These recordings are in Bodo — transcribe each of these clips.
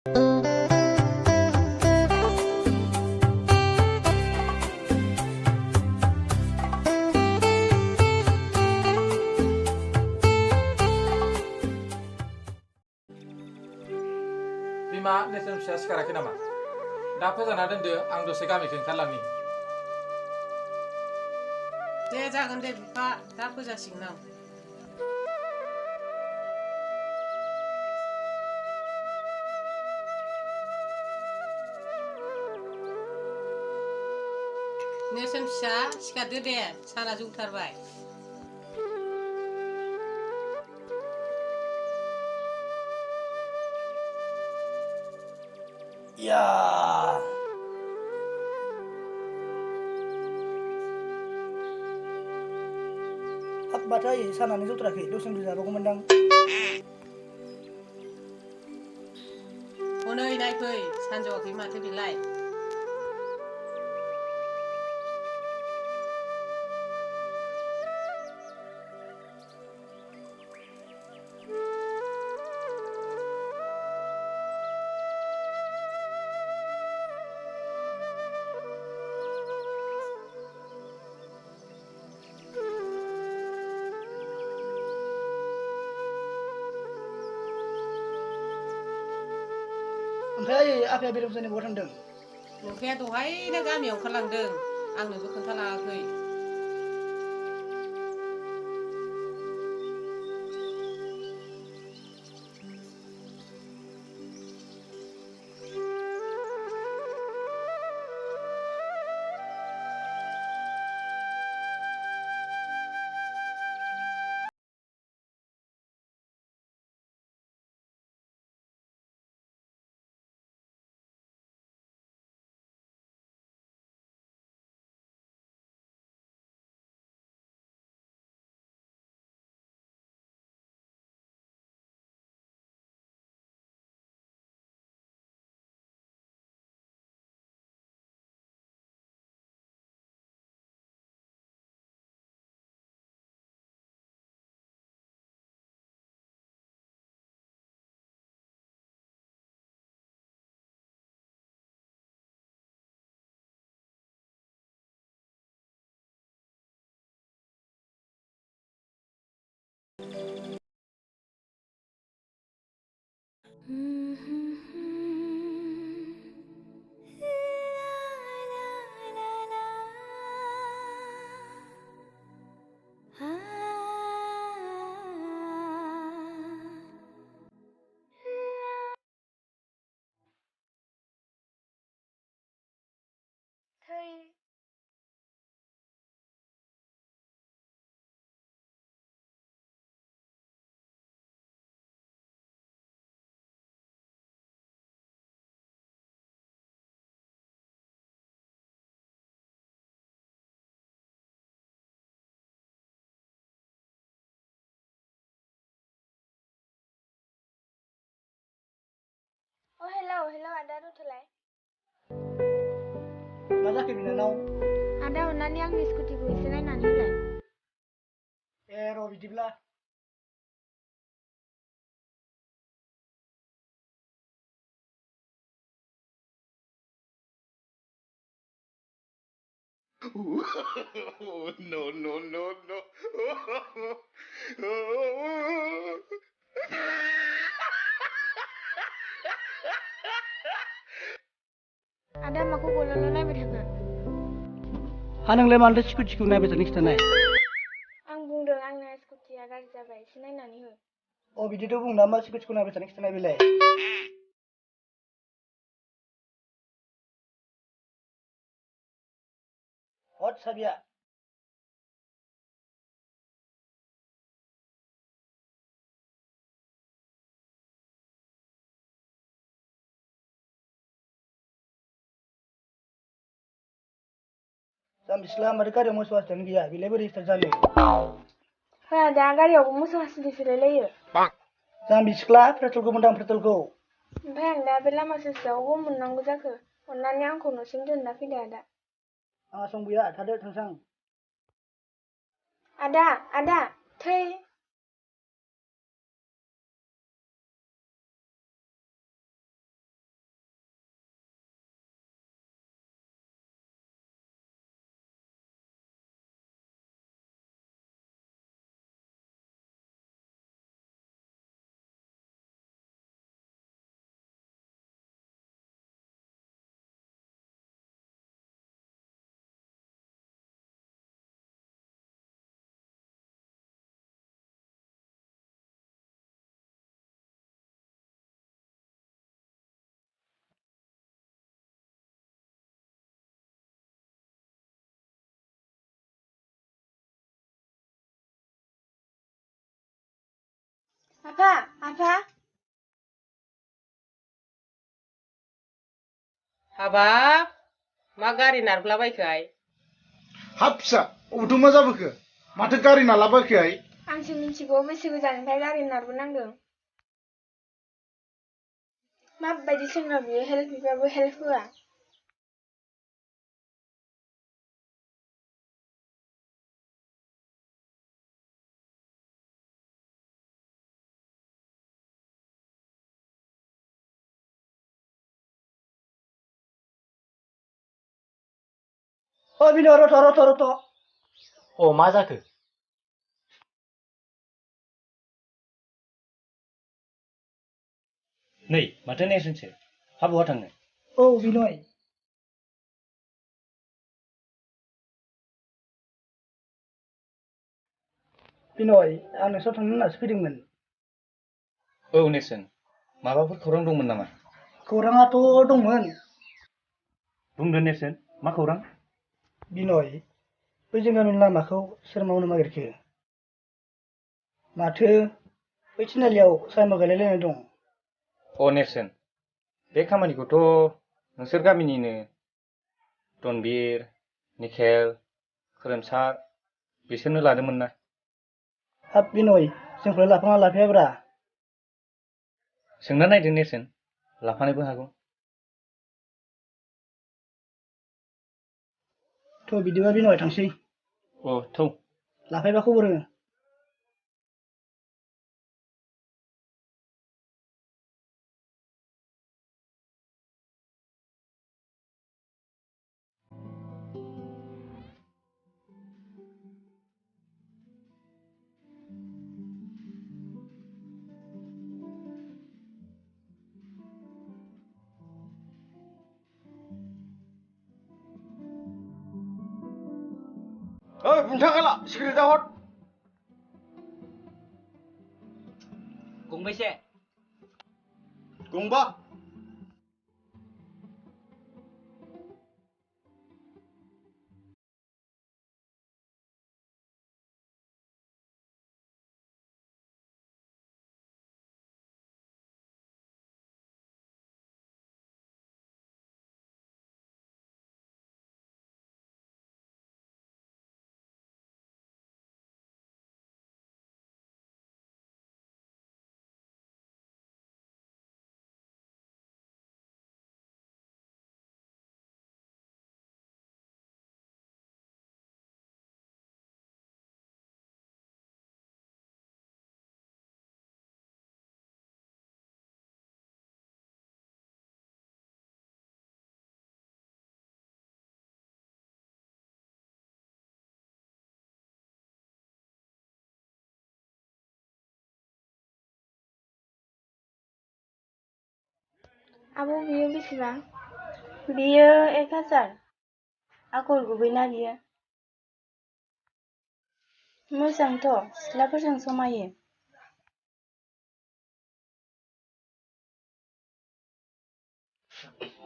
बिमा नेथन फिसा सिखाराखै नामा? दा फोजाना दोनदो आं दसे गामिखौ ओंखारलांनि। दे जागोन दे बिफा दा फोजासिगोन आं। नेरसोन फिसा सिखारदो दे साना जौथारबाय। Ya. Hak batai sana nih terakhir dosen bisa bakumandang. हनै नायफै सानजौआखै माथो बेलाय। Oमफ्राय आफाया बेरामजानाय बहा थांदों? नोंफाया दहायनो गामियाव ओंखारलांदों आंनोबो खोन्थालाङाखै। Oh hello ada Rutulai. मा जाखो बिनानाव? Ada अन्नानै आंनि स्कुटिखौ एसे नायनानै होलाय. र' बिदिब्ला. No. Ada maku gololo नायबाय थाखो? हा नोंलाय मानोथो स्कुटिखौ नायबाय थानो खिथानाय? आं बुंदों आंना स्कुटिया गाज्रि जाबाय एसे नायनानै हो. अ बिदिथ' बुंना मा स्कुटिखौ नायबाय थानो खिथानाय बेलाय? हट साबिया. जाम्बिसिला माथो गारियाव मोसौ हासुदैयानो गैया बेलाय बोरै स्टार्ट जानो? हो दा गारियावबो मोसौ हासुदै सोलायलायो. जाम्बि सिख्ला पेट्रलखौ मोनदां पेट्रलखौ. ओमफ्राय आं दा बे लामा ससेयाव अबाव मोननांगौ जाखो? अन्नानै आंखौ न'सिम दोनना फैदो आदा. आंहा सम गैया थादो थांसां. आदा थै. आफा आफा हाबाब मा गारि नारब्लाबायखोहाय हाब फिसा अबेथ' मा जाबोखो माथो गारि नालाबायखोहाय आंसो मिथिगौ बेसे गोजाननिफ्राय गारि नारबोनांदों माबायदि सेंग्रा बियो हेल्प बिबाबो हेल्प होआ ओ बिनो रथ' अ मा जाखो नै माथो नेरसोनसो हा बहा थांनो औ बिनय बिनय आं नोंसोराव थांनो होननासो फैदोंमोन औ नेरसोन माबाफोर खौरां दंमोन नामा खौराङाथ' दंमोन बुंदो नेरसोन मा खौरां बिनय बै जों गामिनि लामाखौ सोर मावनो नागिरखो माथो बै थिनालियाव साइमा गायलायलायनाय दं अ नेरसोन बे खामानिखौथ' नोंसोर गामिनिनो रनबिर निखेल खोरोमसार बिसोरनो लादोंमोन ना हाब बिनय जोंखौलाय लाफाङा लाफायाब्रा सोंना नायदो नेरसोन लाफानोबो हागौ थ' बिदिबा बिनय थांसै अ थौ लाफायोबा खबर हो ओइ बुंथांगाला सिगारेटा हर गंबेसे गंबा आब' बियो बेसेबां बियो 1000 आगर गुबैना बियो मोजांथ' सिख्लाफोरजों समायो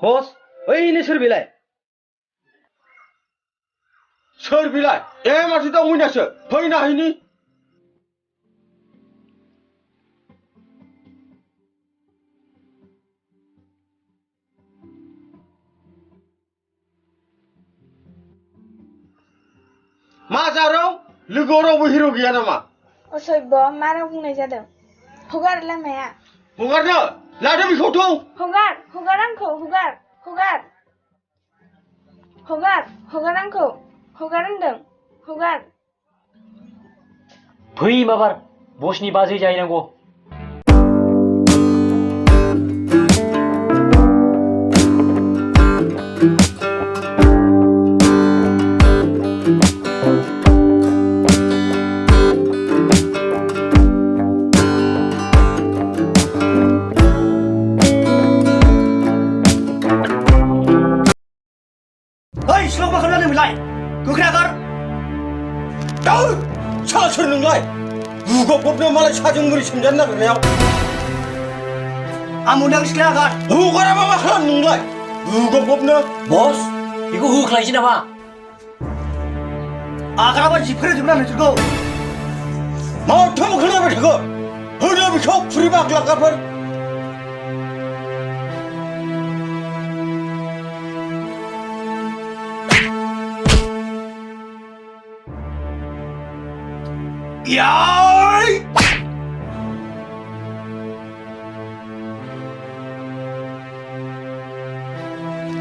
बस ओइनो सोर बेलाय सोर बिलाय ए माथो दाउ मैनासो फै नायहैनि मा जारौ लोगोआव रावबो हिर' गैया नामा असभ्य मा राव बुंनाय जादों हगार लामाया हगारनो लादो बेखौथ' हगार आंखौ हगार आंखौ हगार होनदों हगार फै माबार बसनि बाजै जाहैनांगौ ओइ सिलाव मा खालामदों बेलाय गोख्रै आगार दाउ साला सोर नोंलाय गुगबगबनो मालाय साजों मुरि सोमजानो नागिरनायाव आं मोनदां सिख्ला आगार हगाराबा मा खालाम नोंलाय गुगबगबनो बस बेखौ होख्लायसै नामा आगाराबा जिफोरजोबना नोंसोरखौ माथो खोनाबाय थाखो होनो बेखौ फुरि बाग्लागाफोर याय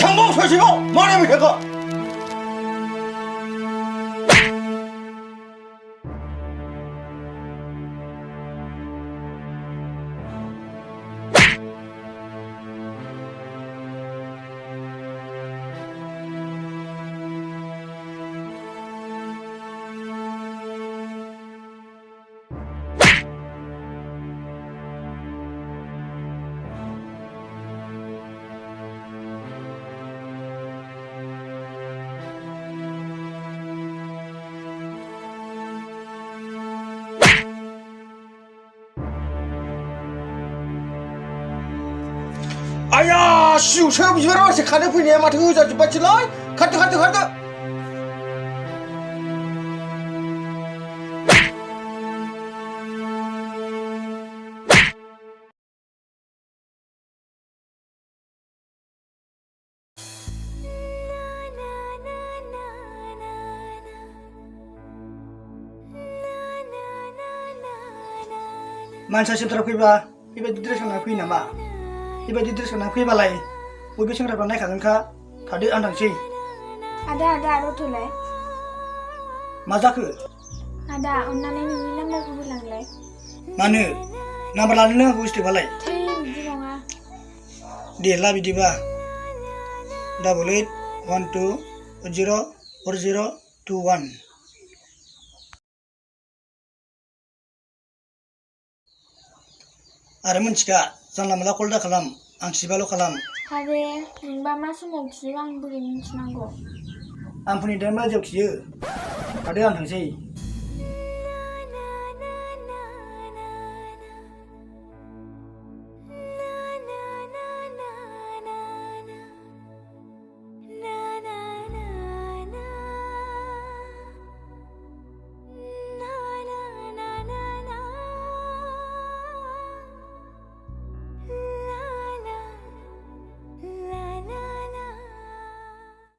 थांबाव ससेबाव माने मेथाइखौ आया सिउसो बिबार बारसे खानो फैनाया माथो होजाजोब्बायसोलाय खारदो खारदो खारदो मानसिया सेन्टाराव फैबा बेबायदि ड्रेस गानना फैयो नामा बेबायदि ड्रेस गानना फैबालाय बयबो सेंग्राफ्रा नायखागोनखा थादो आं थांसै आदा आदा रथ'लाय मा जाखो आदा अन्नानै नोंनि नाम्बारखौ होलांलाय मानो नाम्बार लानो नांगौ इस्टेबालाय थै बिदि नङा दे ला बिदिबा 8812404021 आरो मोनथिखा जानला मोनला कल दा खालाम आं सिबाल' खालाम आरे नोंबा मा समाव खियो आं बोरै मिन्थिनांगौ आं फुंनि 8 बाजियाव खियो थादो आं थांसै